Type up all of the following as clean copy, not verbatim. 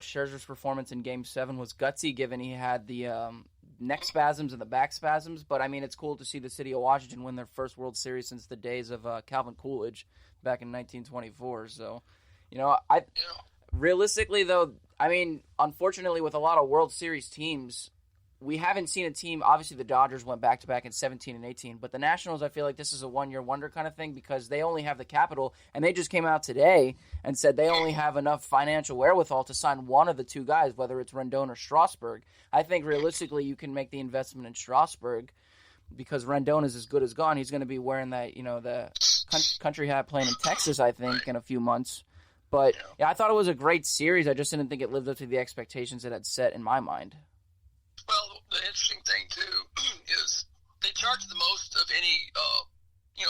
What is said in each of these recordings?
Scherzer's performance in Game 7 was gutsy, given he had the neck spasms and the back spasms. But, I mean, it's cool to see the city of Washington win their first World Series since the days of Calvin Coolidge back in 1924. So, realistically, though, I mean, unfortunately, with a lot of World Series teams, we haven't seen a team. Obviously, the Dodgers went back-to-back in 17 and 18, but the Nationals, I feel like this is a one-year wonder kind of thing because they only have the capital, and they just came out today and said they only have enough financial wherewithal to sign one of the two guys, whether it's Rendon or Strasburg. I think realistically you can make the investment in Strasburg because Rendon is as good as gone. He's going to be wearing that, the country hat playing in Texas, I think, in a few months. But, yeah, I thought it was a great series. I just didn't think it lived up to the expectations it had set in my mind. Well, the interesting thing too is they charge the most of any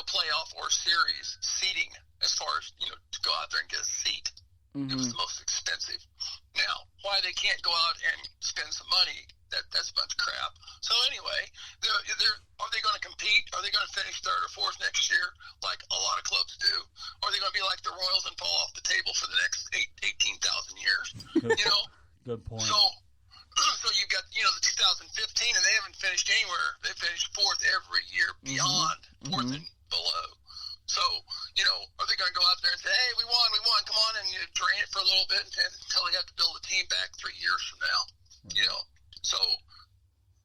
playoff or series seating as far as to go out there and get a seat. Mm-hmm. It was the most expensive. Now, why they can't go out and spend some money? That's a bunch of crap. So anyway, are they going to compete? Are they going to finish third or fourth next year, like a lot of clubs do? Or are they going to be like the Royals and fall off the table for the next 18,000 years? Good point. So you've got, the 2015, and they haven't finished anywhere. They finished fourth every year beyond fourth and below. So, are they going to go out there and say, hey, we won, come on, and drain it for a little bit until they have to build a team back 3 years from now? So,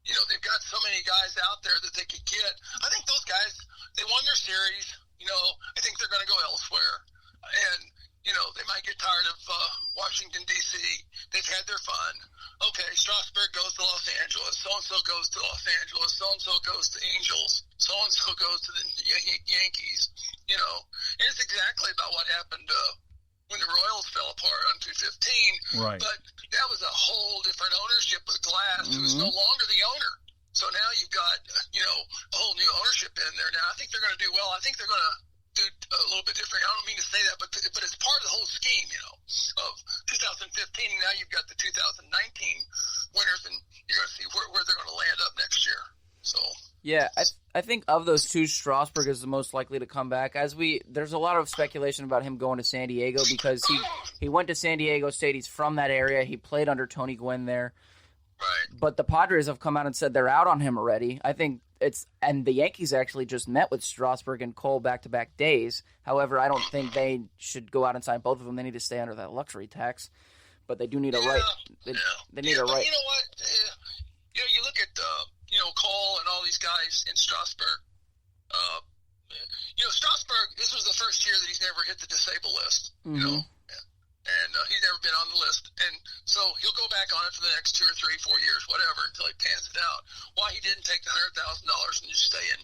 they've got so many guys out there that they could get. I think those guys, they won their series. I think they're going to go elsewhere. And, they might get tired of Washington, D.C. They've had their fun. Okay, Strasburg goes to Los Angeles. So-and-so goes to Los Angeles. So-and-so goes to Angels. So-and-so goes to the Yankees. And it's exactly about what happened when the Royals fell apart on 215. Right. But that was a whole different ownership with Glass, who's no longer the owner. So now you've got, a whole new ownership in there. Now, I think they're going to do well. I think they're going to do a little bit different. I don't mean to say that, but it's part of the whole scheme, of 2015. And now you've got the 2019 winners, and you're going to see where they're going to land up next year. So yeah, I think of those two, Strasburg is the most likely to come back. There's a lot of speculation about him going to San Diego because he went to San Diego State. He's from that area. He played under Tony Gwynn there. Right. But the Padres have come out and said they're out on him already. I think and the Yankees actually just met with Strasburg and Cole back-to-back days. However, I don't think they should go out and sign both of them. They need to stay under that luxury tax. But they do need a right. They need a right. You know what? You look at Cole and all these guys in Strasburg. Strasburg. This was the first year that he's never hit the disabled list. And he's never been on the list. And so he'll go back on it for the next 2 or 3, 4 years, whatever, until he pans it out. Why he didn't take the $100,000 and just stay in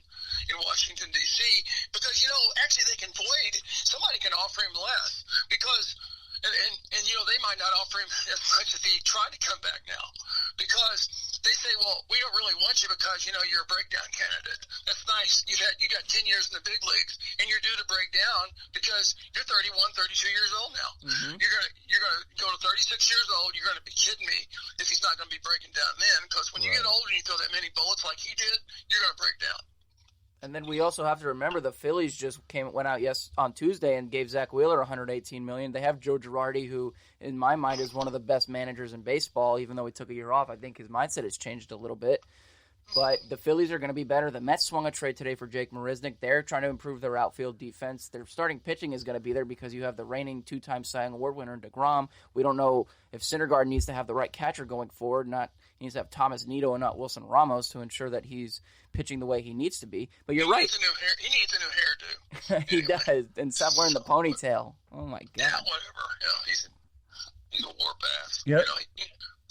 Washington, D.C., because, actually they can void, somebody can offer him less. Because, and they might not offer him as much if he tried to come back now. Because they say, well, we don't really want you because, you're a breakdown candidate. That's nice. You got 10 years in the big leagues, and you're due to break down because you're 31, 32 years old now. Mm-hmm. You're gonna go to 36 years old. You're gonna be kidding me if he's not gonna be breaking down then. Because when you get older and you throw that many bullets like he did, you're gonna break down. And then we also have to remember the Phillies just went out on Tuesday and gave Zach Wheeler $118 million. They have Joe Girardi, who in my mind is one of the best managers in baseball. Even though he took a year off, I think his mindset has changed a little bit. But the Phillies are going to be better. The Mets swung a trade today for Jake Marisnick. They're trying to improve their outfield defense. Their starting pitching is going to be there because you have the reigning 2-time Cy Young Award winner DeGrom. We don't know if Syndergaard needs to have the right catcher going forward. He needs to have Thomas Nido and not Wilson Ramos to ensure that he's pitching the way he needs to be. But you're right. He needs a new hairdo. He does. And stop wearing the ponytail. Oh, my God. Yeah, whatever. He's a warpath. Yep.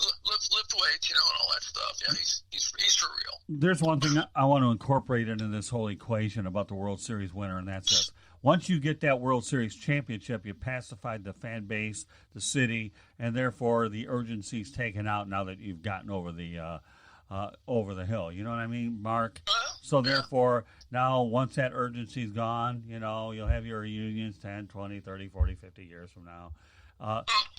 Lift weights, and all that stuff. Yeah, he's for real. There's one thing I want to incorporate into this whole equation about the World Series winner, and that's this. Once you get that World Series championship, you pacified the fan base, the city, and therefore the urgency's taken out now that you've gotten over the hill. You know what I mean, Mark? So therefore, now once that urgency's gone, you'll have your reunions 10, 20, 30, 40, 50 years from now.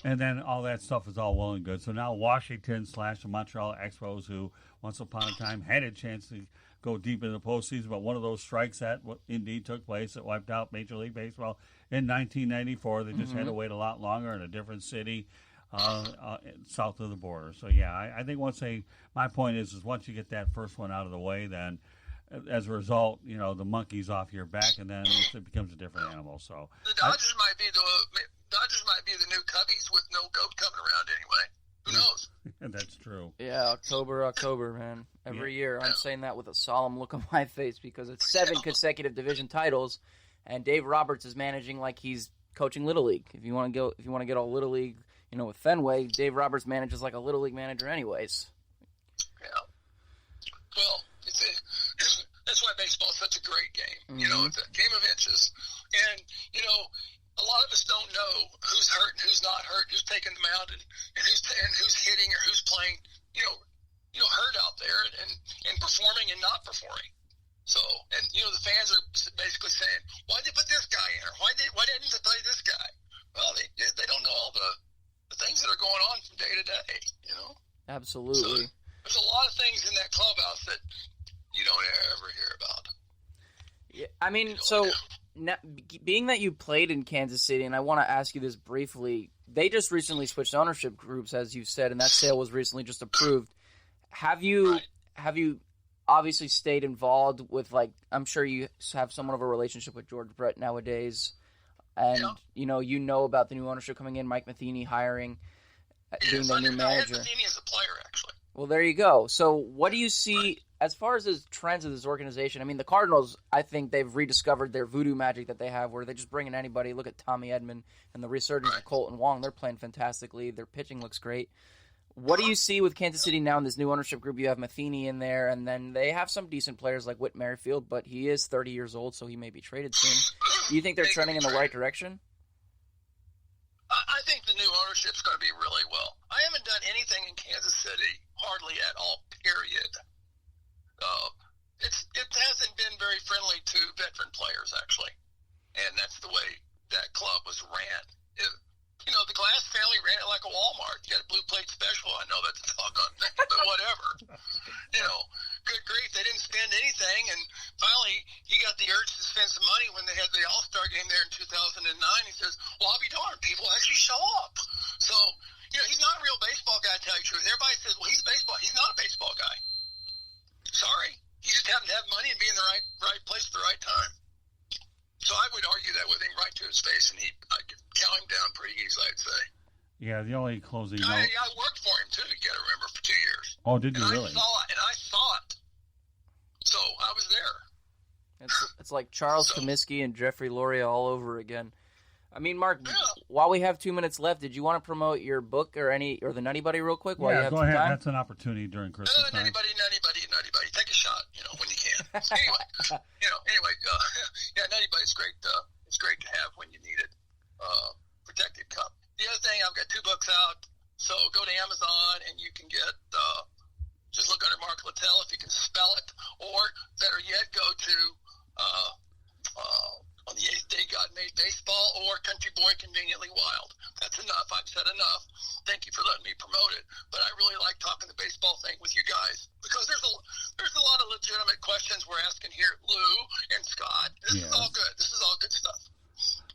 And then all that stuff is all well and good. So now Washington / the Montreal Expos, who once upon a time had a chance to go deep into the postseason, but one of those strikes that indeed took place that wiped out Major League Baseball in 1994. They just had to wait a lot longer in a different city. south of the border. So yeah, I think my point is once you get that first one out of the way, then as a result, the monkey's off your back, and then it becomes a different animal. So the Dodgers might be the new Cubbies with no goat coming around anyway. Who knows? That's true. Yeah, October, man. Every year, I'm saying that with a solemn look on my face because it's 7 consecutive division titles, and Dave Roberts is managing like he's coaching Little League. If you want to get all Little League, with Fenway, Dave Roberts manages like a Little League manager, anyways. Yeah. Well, that's why baseball is such a great game. Mm-hmm. It's a game of inches, and a lot of us don't know who's hurt and who's not hurt, who's taking the mound, and who's hitting or who's playing, hurt out there and performing and not performing. So, and the fans are basically saying, why did they put this guy in, or why didn't they play this guy? Well, they don't know all the things that are going on from day to day. Absolutely. So, there's a lot of things in that clubhouse that you don't ever hear about. Yeah, I mean, now, being that you played in Kansas City, and I want to ask you this briefly, they just recently switched ownership groups, as you said, and that sale was recently just approved. Have you obviously stayed involved with, I'm sure you have somewhat of a relationship with George Brett nowadays, and you know about the new ownership coming in, Mike Matheny hiring, being the new manager. Matheny is a player, actually. Well, there you go. So what do you see as far as the trends of this organization? I mean, the Cardinals, I think they've rediscovered their voodoo magic that they have where they just bring in anybody. Look at Tommy Edman and the resurgence of Colton Wong. They're playing fantastically. Their pitching looks great. What do you see with Kansas City now in this new ownership group? You have Matheny in there, and then they have some decent players like Whit Merrifield, but he is 30 years old, so he may be traded soon. Do you think they're trending in the right direction? I think the new ownership's going to be really well. I haven't done anything in Kansas City, hardly at all, period. It hasn't been very friendly to veteran players, actually. And that's the way that club was ran. The Glass family ran it like a Walmart. You got a blue plate special. I know that's a doggone thing, but whatever. Good grief, they didn't spend anything. And finally, he got the urge to spend some money when they had the All-Star game there in 2009. He says, well, I'll be darned, people actually show up. So, he's not a real baseball guy, to tell you the truth. Everybody says, well, he's baseball. He's not a baseball guy. Sorry. He just happened to have money and be in the right place at the right time. So I would argue that with him right to his face, and I could count him down pretty easily, I'd say. Yeah, the only closing note. I worked for him, too, you got to remember, for 2 years. Oh, did you really? I saw it. So I was there. It's like Charles Comiskey and Jeffrey Loria all over again. I mean, Mark, while we have 2 minutes left, did you want to promote your book or the Nutty Buddy real quick? While you have go ahead. Time? That's an opportunity during Christmas time. Nutty Buddy. Take a shot, when you can. Anyway, Nutty Buddy's great. It's great to have when you need it. Protected Cup. The other thing, I've got 2 books out, so go to Amazon and you can get. Just look under Mark Littell if you can spell it, or better yet, go to On the 8th Day God Made Baseball or Country Boy Conveniently Wild. That's enough. I've said enough. Thank you for letting me promote it. But I really like talking the baseball thing with you guys because there's a lot of legitimate questions we're asking here, Lou and Scott. This is all good. This is all good stuff.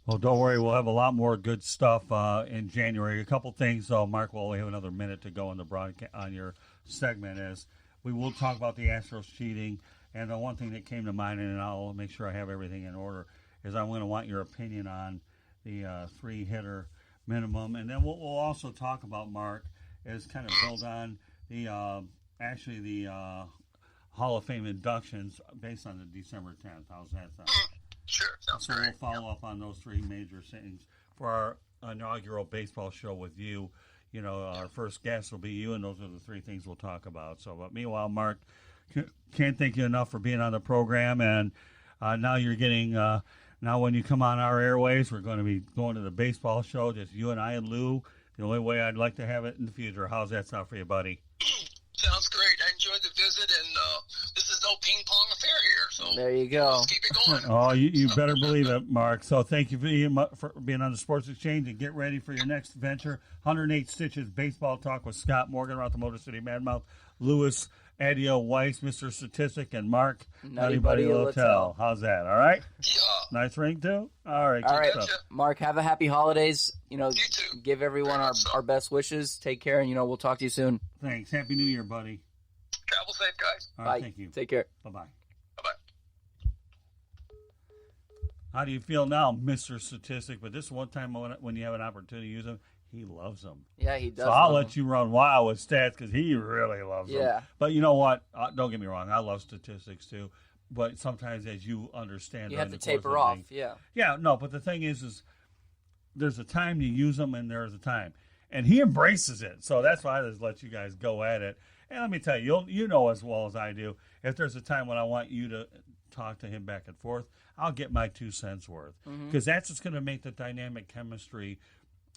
Well, don't worry. We'll have a lot more good stuff in January. A couple things, though, Mark. We'll only have another minute to go on the broadcast on your segment. Is we will talk about the Astros cheating, and the one thing that came to mind, and I'll make sure I have everything in order, is I'm going to want your opinion on the 3-hitter minimum, and then what we'll also talk about, Mark, is kind of build on the Hall of Fame inductions based on the December 10th. How's that sound? Sure, sounds great. We'll follow up on those 3 major things for our inaugural baseball show with you. Our first guest will be you, and those are the 3 things we'll talk about. So, but meanwhile, Mark, can't thank you enough for being on the program, and now you're getting now when you come on our airways, we're going to be going to the baseball show, just you and I and Lou, the only way I'd like to have it in the future. How's that sound for you, buddy? Sounds great. I enjoyed the visit, and this is no ping-pong affair here. So So there you go. Let's keep it going. Oh, you better believe it, Mark. So thank you for being on the Sports Exchange, and get ready for your next venture. 108 Stitches Baseball Talk with Scott Morgan around the Motor City Madmouth, Lewis Adio Weiss, Mr. Statistic, and Mark Nutty Buddy Littell. How's that? All right? Yeah. Nice ring, too? All right. All right. Stuff. Mark, have a happy holidays. You too. Give everyone our best wishes. Take care, and, we'll talk to you soon. Thanks. Happy New Year, buddy. Travel safe, guys. All right, Bye. thank you. Take care. Bye-bye. Bye-bye. How do you feel now, Mr. Statistic? But this one time when you have an opportunity to use him, he loves them. Yeah, he does. So I'll let you run wild with stats because he really loves them. Yeah. But you know what? Don't get me wrong. I love statistics too. But sometimes, as you understand, you have to taper off. Yeah. Yeah. No. But the thing is there's a time to use them, and there's a time, and he embraces it. So that's why I just let you guys go at it. And let me tell you, you know as well as I do, if there's a time when I want you to talk to him back and forth, I'll get my 2 cents worth because that's what's going to make the dynamic chemistry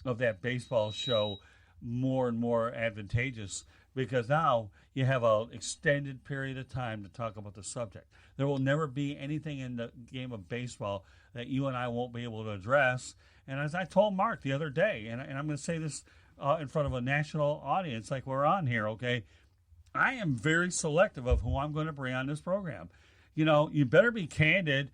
of that baseball show more and more advantageous, because now you have an extended period of time to talk about the subject. There will never be anything in the game of baseball that you and I won't be able to address. And as I told Mark the other day, and I'm going to say this in front of a national audience like we're on here, okay, I am very selective of who I'm going to bring on this program. You better be candid.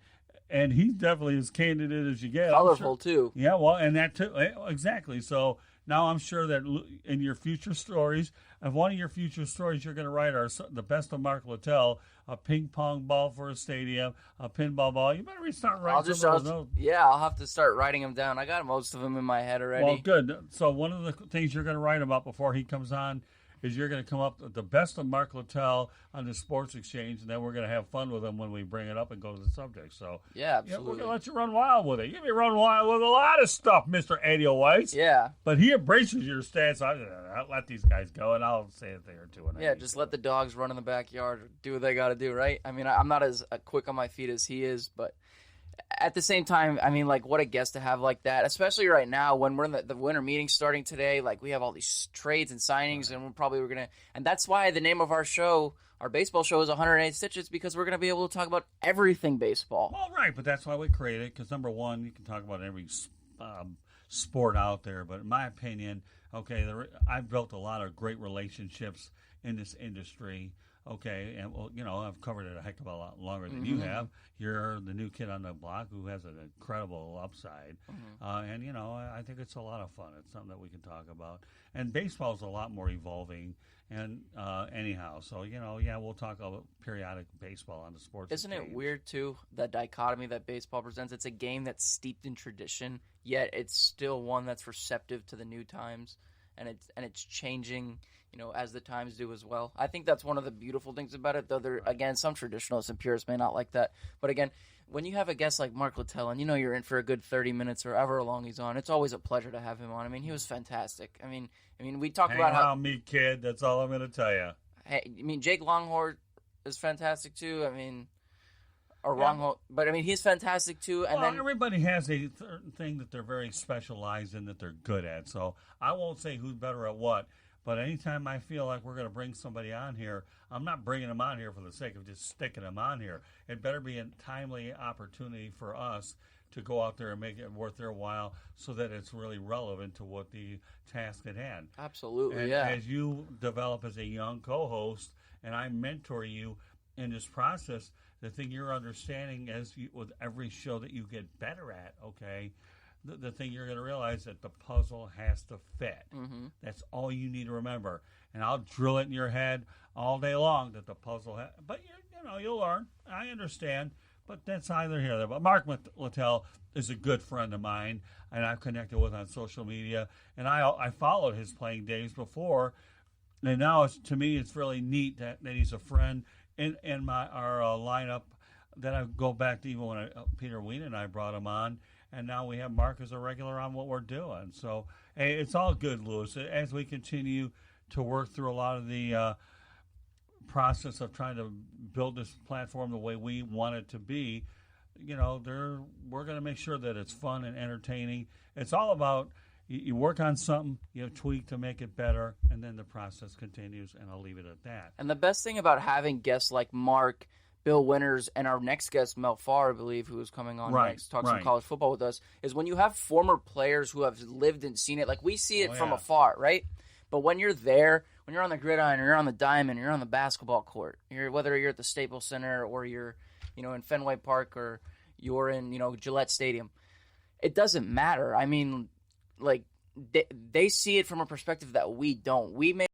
And he's definitely as candid as you get. Colorful, too. Yeah, well, and that, too. Exactly. So now I'm sure that in your future stories, if one of your future stories you're going to write the best of Mark Littell, a ping pong ball for a stadium, a pinball ball, you better start writing some of those notes. Yeah, I'll have to start writing them down. I got most of them in my head already. Well, good. So one of the things you're going to write about before he comes on is you're going to come up with the best of Mark Littell on the Sports Exchange, and then we're going to have fun with him when we bring it up and go to the subject. So yeah, absolutely. We're going to let you run wild with it. You can run wild with a lot of stuff, Mr. Adio Weiss. Yeah. But he embraces your stats. I'll let these guys go, and I'll say a thing or two. Yeah, just let the dogs run in the backyard, do what they got to do, right? I mean, I'm not as quick on my feet as he is, but at the same time, I mean, what a guest to have like that, especially right now when we're in the winter meeting starting today. We have all these trades and signings, and we're going to – and that's why the name of our show, our baseball show, is 108 Stitches, because we're going to be able to talk about everything baseball. Well, right, but that's why we created it, because, number one, you can talk about every sport out there. But in my opinion, okay, I've built a lot of great relationships in this industry. Okay, and I've covered it a heck of a lot longer than you have. You're the new kid on the block who has an incredible upside, and I think it's a lot of fun. It's something that we can talk about, and baseball is a lot more evolving. And anyhow, so we'll talk about periodic baseball on the Sports. Isn't it weird too, that dichotomy that baseball presents? It's a game that's steeped in tradition, yet it's still one that's receptive to the new times, and it's changing. As the times do as well. I think that's one of the beautiful things about it, though again, some traditionalists and purists may not like that. But again, when you have a guest like Mark Littell, and you're in for a good 30 minutes or however long he's on, it's always a pleasure to have him on. I mean, he was fantastic. I mean, we talk about how... Hang on me, kid. That's all I'm going to tell you. Hey, Jake Longhorn is fantastic, too. I mean... But he's fantastic too. And then everybody has a certain thing that they're very specialized in, that they're good at. So I won't say who's better at what. But anytime I feel like we're going to bring somebody on here, I'm not bringing them on here for the sake of just sticking them on here. It better be a timely opportunity for us to go out there and make it worth their while, so that it's really relevant to what the task at hand. Absolutely, and yeah. As you develop as a young co-host, and I mentor you in this process, the thing you're understanding with every show that you get better at, okay, the thing you're going to realize that the puzzle has to fit. Mm-hmm. That's all you need to remember. And I'll drill it in your head all day long that the puzzle but you'll learn. I understand. But that's either here or there. But Mark Littell is a good friend of mine, and I've connected with on social media. And I followed his playing days before. And now, to me, it's really neat that he's a friend in our lineup that I go back to even when Peter Wien and I brought him on. And now we have Mark as a regular on what we're doing. So, hey, it's all good, Lewis. As we continue to work through a lot of the process of trying to build this platform the way we want it to be, we're going to make sure that it's fun and entertaining. It's all about you work on something, you tweak to make it better, and then the process continues, and I'll leave it at that. And the best thing about having guests like Mark Bill Winters and our next guest, Mel Farr, I believe, who is coming on next to talk some college football with us, is when you have former players who have lived and seen it, like we see it from afar, right? But when you're there, when you're on the gridiron, or you're on the diamond, or you're on the basketball court, whether you're at the Staples Center or you're, in Fenway Park or you're in, Gillette Stadium, it doesn't matter. I mean, like, they see it from a perspective that we don't. We may